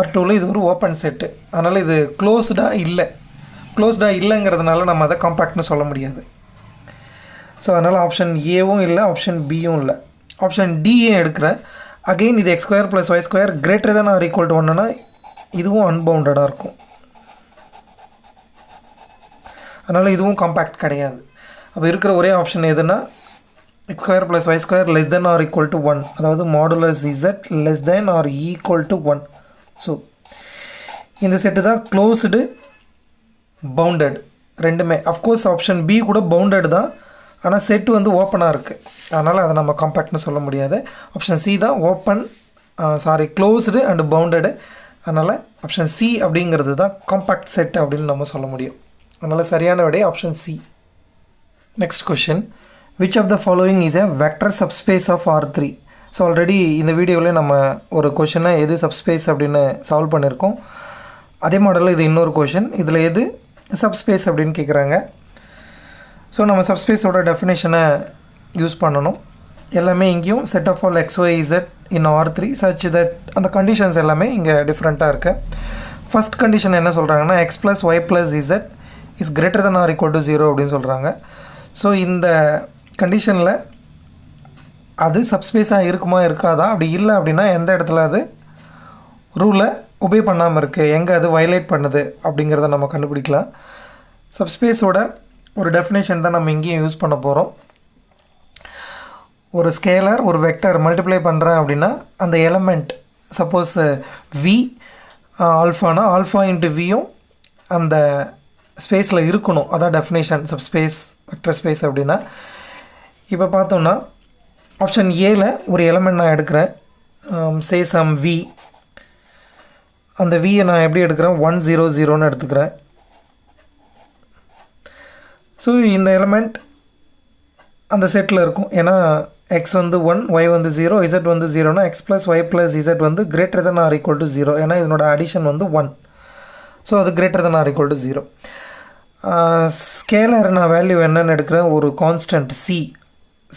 R2வில் இது ஒரு ஓப்பன் செட்டு, அதனால் இது க்ளோஸ்டாக இல்லைங்கிறதுனால நம்ம அதை காம்பேக்ட்னு சொல்ல முடியாது. ஸோ அதனால் ஆப்ஷன் ஏவும் இல்லை, ஆப்ஷன் பியும் இல்லை. ஆப்ஷன் டிஏ எடுக்கிறேன். அகெயின் இது x² + y² greater than or equal to 1னா இதுவும் அன்பவுண்டடாக இருக்கும், அதனால் இதுவும் காம்பேக்ட் கிடையாது. அப்போ இருக்கிற ஒரே ஆப்ஷன் எதுனா x² + y² less than or equal to 1, அதாவது modulus z less than or equal to 1. So இந்த செட்டு தான் க்ளோஸ்டு பவுண்டட் ரெண்டுமே. அஃப்கோர்ஸ் ஆப்ஷன் பி கூட பவுண்டட் தான், ஆனால் செட்டு வந்து ஓப்பனாக இருக்குது, அதனால் அதை நம்ம காம்பேக்ட்னு சொல்ல முடியாது. ஆப்ஷன் சி தான் ஓப்பன் க்ளோஸ்டு அண்ட் பவுண்டடு, அதனால் ஆப்ஷன் சி அப்படிங்கிறது தான் காம்பேக்ட் செட் அப்படின்னு நம்ம சொல்ல முடியும். அதனால் சரியான விடை option C. Next question, which of the following is a vector subspace of R3? So already இந்த வீடியோவில் நம்ம ஒரு கொஷினை எது சப்ஸ்பேஸ் அப்படின்னு சால்வ் பண்ணியிருக்கோம். அதே மாடலில் இது இன்னொரு கொஷின், இதில் எது சப்ஸ்பேஸ் அப்படின்னு கேட்குறாங்க. ஸோ நம்ம சப்ஸ்பேஸோட டெஃபினேஷனை யூஸ் பண்ணணும். எல்லாமே இங்கேயும் set of all x y z in R3 such that அந்த கண்டிஷன்ஸ் எல்லாமே இங்கே டிஃப்ரெண்ட்டாக இருக்குது. ஃபஸ்ட் கண்டிஷன் என்ன சொல்கிறாங்கன்னா x plus y plus z is greater than or equal to 0 அப்படின்னு சொல்கிறாங்க. ஸோ இந்த கண்டிஷனில் அது சப்ஸ்பேஸாக இருக்குமா இருக்காதா, அப்படி இல்லை அப்படின்னா எந்த இடத்துல அது ரூலை ஒபே பண்ணாமல் இருக்குது, எங்கே அது வயலேட் பண்ணுது அப்படிங்கிறத நம்ம கண்டுபிடிக்கலாம். சப்ஸ்பேஸோட ஒரு டெஃபினேஷன் தான் நம்ம இங்கேயும் யூஸ் பண்ண போகிறோம். ஒரு ஸ்கேலர் ஒரு வெக்டர் மல்டிப்ளை பண்ணுறேன் அப்படின்னா அந்த எலமெண்ட் சப்போஸ் வி ஆல்ஃபானா ஆல்ஃபா இன்ட்டு வியும் அந்த ஸ்பேஸில் இருக்கணும், அதான் டெஃபினேஷன் சப்ஸ்பேஸ் வெக்டர் ஸ்பேஸ் அப்படின்னா. இப்போ பார்த்தோம்னா ஆப்ஷன் ஏல ஒரு எலமெண்ட் நான் எடுக்கிறேன், சே சம் வி. அந்த வியை நான் எப்படி எடுக்கிறேன் 1 0 0ன்னு எடுத்துக்கிறேன். ஸோ இந்த எலமெண்ட் அந்த செட்டில் இருக்கும், ஏன்னா எக்ஸ் வந்து 1 ஒய் வந்து 0 இசட் வந்து 0னா x plus y plus z வந்து greater than or equal to 0, ஏன்னா இதனோட அடிஷன் வந்து 1. ஸோ அது greater than or equal to 0. Scalar நான் வேல்யூ என்னென்னு எடுக்கிறேன், ஒரு constant c,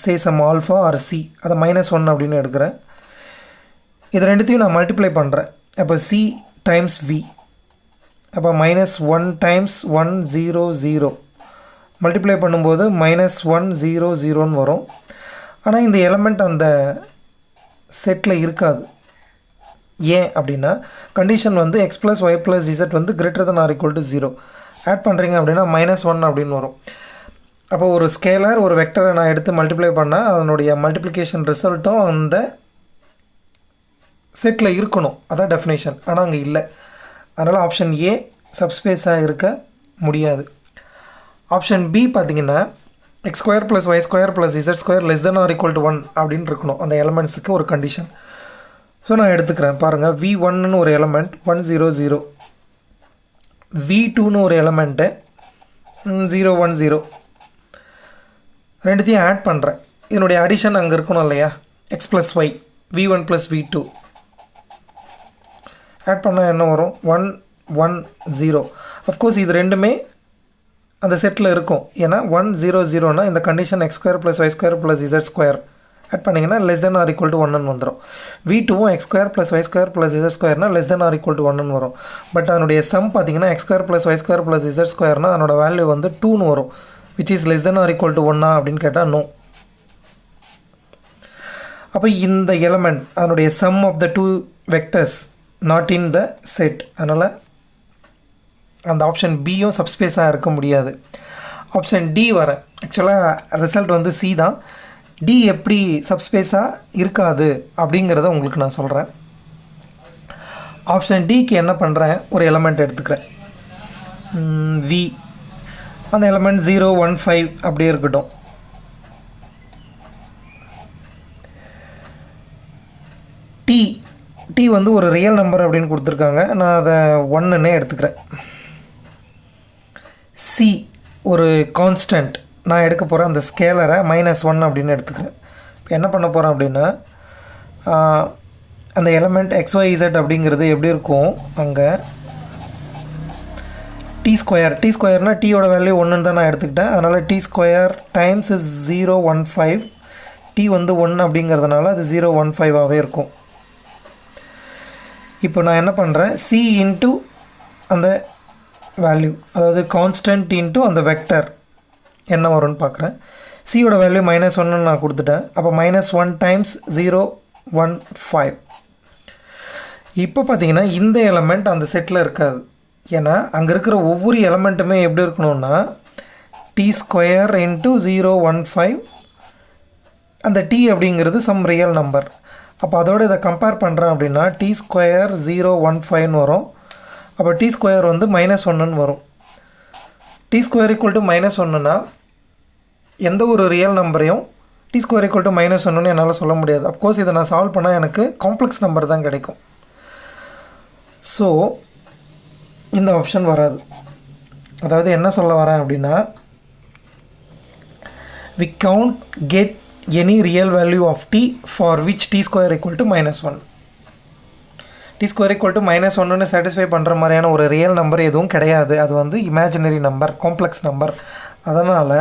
say some alpha or c, அதை -1 அப்படின்னு எடுக்கிறேன். இது ரெண்டுத்தையும் நான் மல்டிப்ளை பண்ணுறேன். அப்போ சி டைம்ஸ் வி, அப்போ -1 டைம்ஸ் 1 0 0 மல்டிப்ளை பண்ணும்போது -1 0 0ன்னு வரும். ஆனால் இந்த எலமெண்ட் அந்த செட்டில் இருக்காது. ஏன் அப்படின்னா கண்டிஷன் வந்து x plus y plus z வந்து greater than or equal to 0 add பண்ணுறீங்க அப்படின்னா -1 அப்படின்னு வரும். அப்போ ஒரு ஸ்கேலர் ஒரு வெக்டரை நான் எடுத்து மல்டிப்ளை பண்ணால் அதனுடைய மல்டிப்ளிகேஷன் ரிசல்ட்டும் அந்த செட்டில் இருக்கணும், அதான் டெஃபினேஷன். ஆனால் அங்கே இல்லை, அதனால் ஆப்ஷன் ஏ சப்ஸ்பேஸாக இருக்க முடியாது. ஆப்ஷன் பி பார்த்திங்கன்னா x square plus y square plus z square less than or equal to 1 அப்படின்னு இருக்கணும் அந்த எலமெண்ட்ஸுக்கு ஒரு கண்டிஷன். ஸோ நான் எடுத்துக்கிறேன் பாருங்கள், V1ன்னு ஒரு எலமெண்ட் 1 0 0, V2ன்னு ஒரு எலமெண்ட்டு 0 1 0, ரெண்டுத்தையும் ஆட் பண்ணுறேன். இதனுடைய அடிஷன் அங்கே இருக்கணும் இல்லையா, x plus y V1 plus V2 add பண்ணால் என்ன வரும் 1 1 0. அஃப்கோர்ஸ் இது ரெண்டுமே அந்த செட்டில் இருக்கும், ஏன்னா 1 0 0னா இந்த condition x square plus y square plus z square add பண்ணிங்கன்னா less than or equal to 1ன்னு வந்துடும். V2வும் x square plus y square plus z ஸ்கொயர்னால் less than or equal to 1ன்னு வரும். பட் அதனுடைய சம் பார்த்தீங்கன்னா x square plus y square plus z ஸ்கொயர்னால் அதனோட வேல்யூ வந்து 2ன்னு வரும், which is less than or equal to 1 அப்படின்னு கேட்டால் நோ. அப்போ இந்த எலமெண்ட் அதனுடைய some of the two vectors not in the set, அதனால் அந்த ஆப்ஷன் பியும் சப்ஸ்பேஸாக இருக்க முடியாது. ஆப்ஷன் டி வரேன், ஆக்சுவலாக ரிசல்ட் வந்து சி தான். டி எப்படி சப்ஸ்பேஸாக இருக்காது அப்படிங்கிறத உங்களுக்கு நான் சொல்கிறேன். ஆப்ஷன் டிக்கு என்ன பண்ணுறேன், ஒரு எலமெண்ட் எடுத்துக்கிறேன் வி, அந்த எலமெண்ட் 0 1 5 அப்படியே இருக்கட்டும். டி வந்து ஒரு ரியல் நம்பர் அப்படின்னு கொடுத்துருக்காங்க, நான் அதை 1ன்னே எடுத்துக்கிறேன். சி ஒரு கான்ஸ்டன்ட், நான் எடுக்க போகிறேன் அந்த ஸ்கேலரை -1 அப்படின்னு எடுத்துக்கிறேன். இப்போ என்ன பண்ண போகிறேன் அப்படின்னா அந்த எலமெண்ட் XYZ அப்படிங்கிறது எப்படி இருக்கும், அங்கே டி ஸ்கொயர்னால் டீயோட வேல்யூ 1ன்னு தான் நான் எடுத்துக்கிட்டேன், அதனால் டி ஸ்கொயர் டைம்ஸ் 0 1 5, டி வந்து 1 அப்படிங்கிறதுனால அது 0 1 5ஆகவே இருக்கும். இப்போ நான் என்ன பண்ணுறேன், சி இன்ட்டு அந்த வேல்யூ, அதாவது கான்ஸ்டன்ட் இன்ட்டு அந்த வெக்டர் என்ன வரும்னு பார்க்குறேன். சியோட வேல்யூ -1ன்னு நான் கொடுத்துட்டேன். அப்போ -1 டைம்ஸ் 0 1 5. இப்போ பார்த்தீங்கன்னா இந்த எலமெண்ட் அந்த செட்டில் இருக்காது, ஏன்னா அங்கே இருக்கிற ஒவ்வொரு எலமெண்ட்டுமே எப்படி இருக்கணும்னா டி ஸ்கொயர் இன்ட்டு 0 1 5, அந்த டி அப்படிங்கிறது சம் ரியல் நம்பர். அப்போ அதோடு இதை கம்பேர் பண்ணுறேன் அப்படின்னா டி ஸ்கொயர் 0 1 5ன்னு வரும். அப்போ டி ஸ்கொயர் வந்து -1ன்னு வரும். டி ஸ்கொயர் ஈக்குவல் டு -1ன்னா எந்த ஒரு ரியல் நம்பரையும் டி ஸ்கொயர் ஈக்குவல் டு -1ன்னு என்னால் சொல்ல முடியாது. அஃப்கோர்ஸ் இதை நான் சால்வ் பண்ணால் எனக்கு காம்ப்ளெக்ஸ் நம்பர் தான் கிடைக்கும். ஸோ இந்த ஆப்ஷன் வராது. அதாவது என்ன சொல்ல வரேன் அப்படின்னா, we can't get any real value of t for which t square equal to -1. t square equal to -1ன்னு சாட்டிஸ்ஃபை பண்ணுற மாதிரியான ஒரு ரியல் நம்பர் எதுவும் கிடையாது. அது வந்து இமேஜினரி நம்பர், காம்ப்ளெக்ஸ் நம்பர். அதனால்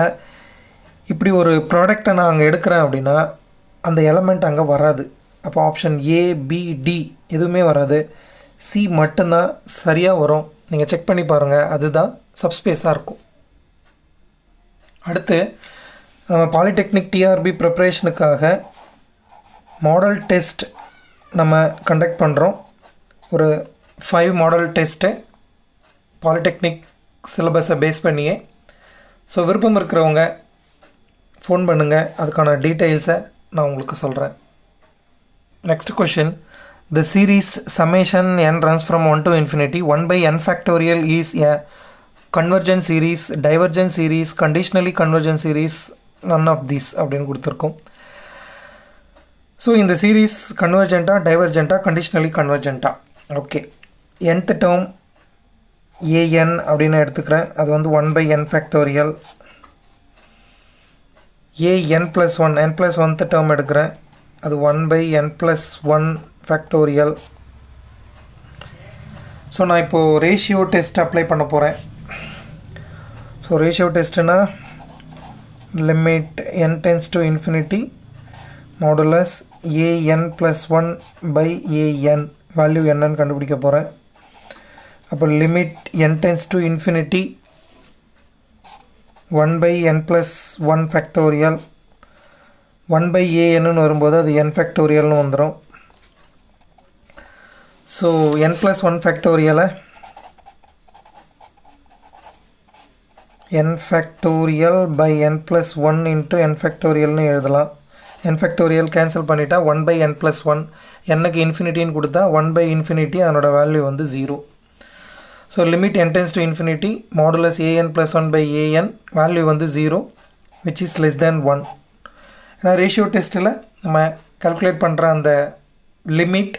இப்படி ஒரு ப்ராடக்டை நான் அங்கே எடுக்கிறேன் அப்படின்னா அந்த எலமெண்ட் அங்கே வராது. அப்போ ஆப்ஷன் ஏ, பி, டி எதுவுமே வராது. சி மட்டும்தான் சரியாக வரும். நீங்கள் செக் பண்ணி பாருங்கள், அதுதான் சப்ஸ்பேஸாக இருக்கும். அடுத்து நம்ம பாலிடெக்னிக் டிஆர்பி ப்ரிப்ரேஷனுக்காக மாடல் டெஸ்ட் நம்ம கண்டக்ட் பண்ணுறோம். ஒரு 5 மாடல் டெஸ்ட்டு பாலிடெக்னிக் சிலபஸை பேஸ் பண்ணியே. ஸோ விருப்பம் இருக்கிறவங்க ஃபோன் பண்ணுங்கள், அதுக்கான டீட்டெயில்ஸை நான் உங்களுக்கு சொல்கிறேன். Next question, the series summation n runs from 1 to infinity 1 by n factorial is a convergent series, divergent series, conditionally convergent series, none of these அப்படின்னு கொடுத்துருக்கோம். ஸோ இந்த சீரீஸ் கன்வர்ஜெண்ட்டா, டைவர்ஜெண்ட்டா, கண்டிஷனலி கன்வர்ஜெண்ட்டா? ஓகே, nth டேர்ம் an அப்படின்னு எடுத்துக்கிறேன். அது வந்து 1 by n factorial. an plus 1, n plus 1th term எடுக்கிறேன். அது 1 by n plus 1 factorial. So நான் இப்போது ரேஷியோ டெஸ்ட் அப்ளை பண்ண போகிறேன். ஸோ ரேஷியோ டெஸ்ட்டுனா limit n tends to infinity modulus an plus 1 by an value என்னன்னு கண்டுபிடிக்க போகிறேன். அப்போ limit n tends to infinity 1 by n plus 1 factorial 1 by anன்னு வரும்போது அது n ஃபேக்டோரியல்னு வந்துடும். So n plus 1 ஃபேக்டோரியலை n factorial by n plus 1 into n ஃபேக்டோரியல்னு எழுதலாம். n factorial cancel பண்ணிட்டா 1 by n plus 1, n-க்கு இன்ஃபினிட்டின்னு கொடுத்தா 1 by infinity அதனோட வேல்யூ வந்து 0. So limit n tends to infinity modulus an plus 1 by an value வந்து 0 which is less than 1. ஏன்னா ratio டெஸ்ட்டில் நம்ம calculate பண்ணுற அந்த லிமிட்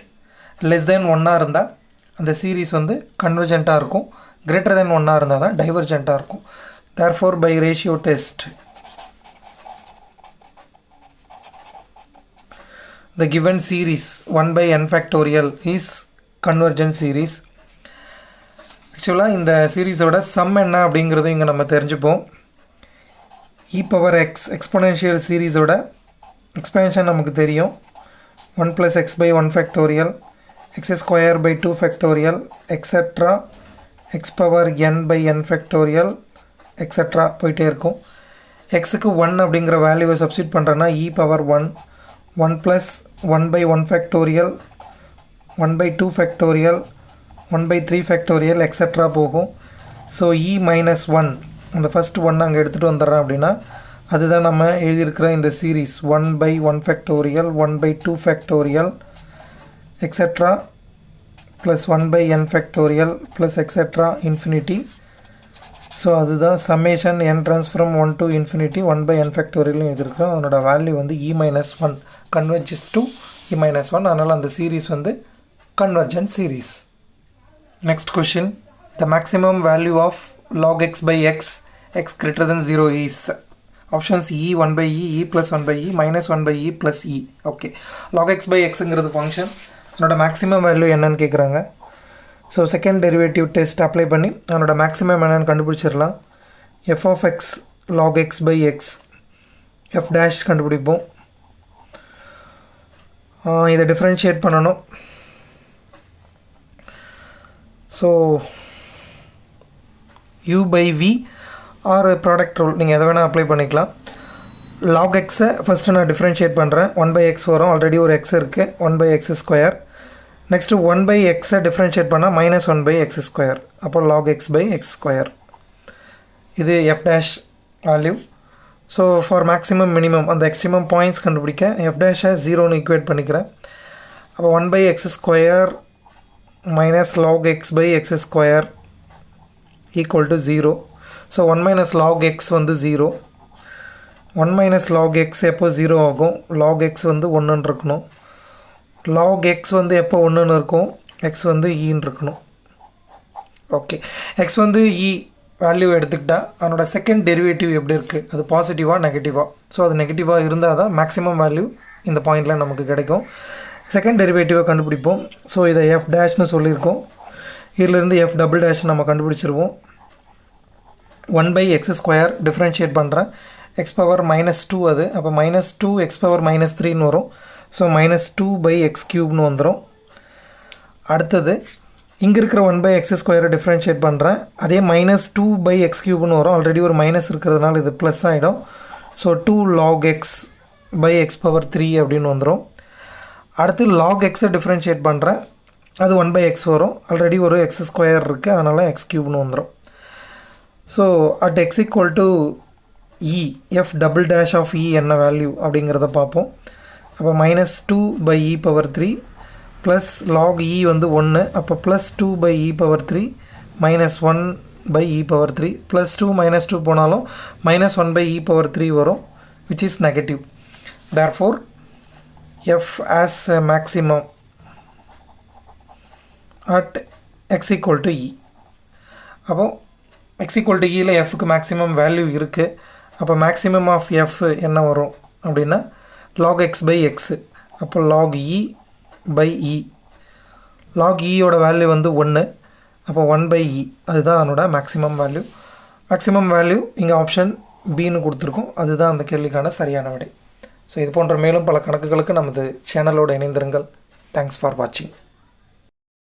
லெஸ் தேன் 1 இருந்தால் அந்த சீரீஸ் வந்து கன்வர்ஜெண்ட்டாக இருக்கும். கிரேட்டர் தேன் 1 இருந்தால் தான் டைவர்ஜெண்ட்டாக இருக்கும். Therefore by ratio test the given series 1 by n factorial is convergent series. ஆக்சுவலாக இந்த சீரீஸோட சம் என்ன அப்படிங்கிறது இங்கே நம்ம தெரிஞ்சுப்போம். e power x எக்ஸ்பொனென்ஷியல் சீரீஸோட எக்ஸ்பேன்ஷன் நமக்கு தெரியும். 1 plus x by 1 factorial, x square by 2 factorial, etc. x power n by n factorial, etc. போயிட்டே இருக்கும். xக்கு 1 அப்படிங்கிற வேல்யூவை சப்ஸ்டிட் பண்ணுறேன்னா e power 1, 1 plus 1 by 1 factorial, 1 by 2 factorial, 1 by 3 factorial, etc. போகும். So e minus 1 அந்த first 1 அங்கே எடுத்துகிட்டு வந்துடுறேன் அப்படின்னா அதுதான் நம்ம எழுதியிருக்கிற இந்த series 1 by 1 factorial, 1 by 2 factorial, etc. plus 1 by n factorial plus etc. infinity. So அதுதான் summation n runs from 1 to infinity 1 by n factorial எழுதியிருக்கிறோம். அதனோட வேல்யூ வந்து e minus 1 converges to e minus 1. அதனால் அந்த சீரீஸ் வந்து convergent series. Next question, the maximum value of log x by x, x greater than 0 is options e 1 by e, e plus 1 by e, minus 1 by e plus e. Okay, log x by xங்கிறது function, அதனோட maximum value என்னன்னு கேட்குறாங்க. So second derivative test apply பண்ணி அதனோட maximum என்னன்னு கண்டுபிடிச்சிடலாம். f of x log x by x f dash கண்டுபிடிப்போம். இதை டிஃப்ரென்ஷியேட் பண்ணணும். So u by v or product rule நீங்கள் எதை வேணால் அப்ளை பண்ணிக்கலாம். log x-ஐ ஃபஸ்ட்டு நான் டிஃப்ரென்ஷியேட் பண்ணுறேன். 1 by x வரும், ஆல்ரெடி ஒரு x இருக்குது, 1 by x square. Next 1 by x-ஐ டிஃப்ரென்ஷியேட் பண்ணால் minus 1 by x ஸ்கொயர். அப்போ log x by x square. இது f dash value. So for maximum minimum அந்த எக்ஸ்ட்ரீமம் பாயிண்ட்ஸ் கண்டுபிடிக்க f dash-ஐ 0ன்னு ஈக்குவேட் பண்ணிக்கிறேன். அப்போ 1 by x square minus log x by x square equal to 0. So 1 minus log x வந்து 0. 1 minus log x எப்போ 0 ஆகும்? log x வந்து 1 இருக்கணும். log x வந்து எப்போ 1 இருக்கும்? x வந்து e இருக்கணும். ஓகே, x வந்து e வேல்யூ எடுத்துக்கிட்டா அதனோட செகண்ட் டெரிவேட்டிவ் எப்படி இருக்குது? அது பாசிட்டிவா நெகட்டிவா? ஸோ அது நெகட்டிவாக இருந்தால் தான் மேக்ஸிமம் வேல்யூ இந்த பாயிண்டில் நமக்கு கிடைக்கும். செகண்ட் டெரிவேட்டிவை கண்டுபிடிப்போம். ஸோ இதை எஃப் டேஷ்னு சொல்லியிருக்கோம். இதிலேருந்து எஃப் டபுள் டேஷ் நம்ம கண்டுபிடிச்சிருவோம். 1 by x ஸ்கொயர் டிஃப்ரென்ஷியேட் பண்ணுறேன். எக்ஸ் பவர் -2 அது. அப்போ -2 x பவர் -3ன்னு வரும். ஸோ -2 by x க்யூப்னு வந்துடும். அடுத்தது இங்கே இருக்கிற 1 by x ஸ்கொயரை டிஃப்ரென்ஷியேட் பண்ணுறேன். அதே -2 by x க்யூப்னு வரும். ஆல்ரெடி ஒரு மைனஸ் இருக்கிறதுனால இது ப்ளஸ் ஆகிடும். So 2 log x by x power 3 அப்படின்னு வந்துடும். அடுத்து log x டிஃப்ரென்ஷியேட் பண்ணுறேன். அது 1 by x வரும். ஆல்ரெடி ஒரு x ஸ்கொயர் இருக்குது, அதனால் x க்யூப்னு வந்துடும். So at x equal to e F double dash of e என்ன வேல்யூ அப்படிங்கிறத பார்ப்போம். அப்போ -2 by e power 3 plus log e வந்து 1. அப்போ +2 by e power 3 -1 by e power 3 +2 -2 போனாலும் -1 by e பவர் 3 வரும், which is negative. Therefore f as a maximum at x equal to e. அப்போ x equal to eல fக்கு maximum value இருக்குது. அப்போ maximum of f என்ன வரும் அப்படின்னா log x by x. அப்போ log e by e. log e யோட வேல்யூ வந்து 1. அப்போ 1 by e அதுதான் அதனோட மேக்ஸிமம் வேல்யூ. மேக்ஸிமம் வேல்யூ இங்கே ஆப்ஷன் பின்னு கொடுத்துருக்கோம். அதுதான் அந்த கேள்விக்கான சரியான விடை. ஸோ இது போன்ற மேலும் பல கணக்குகளுக்கு நமது சேனலோடு இணைந்திருங்கள். தேங்க்ஸ் ஃபார் வாட்சிங்.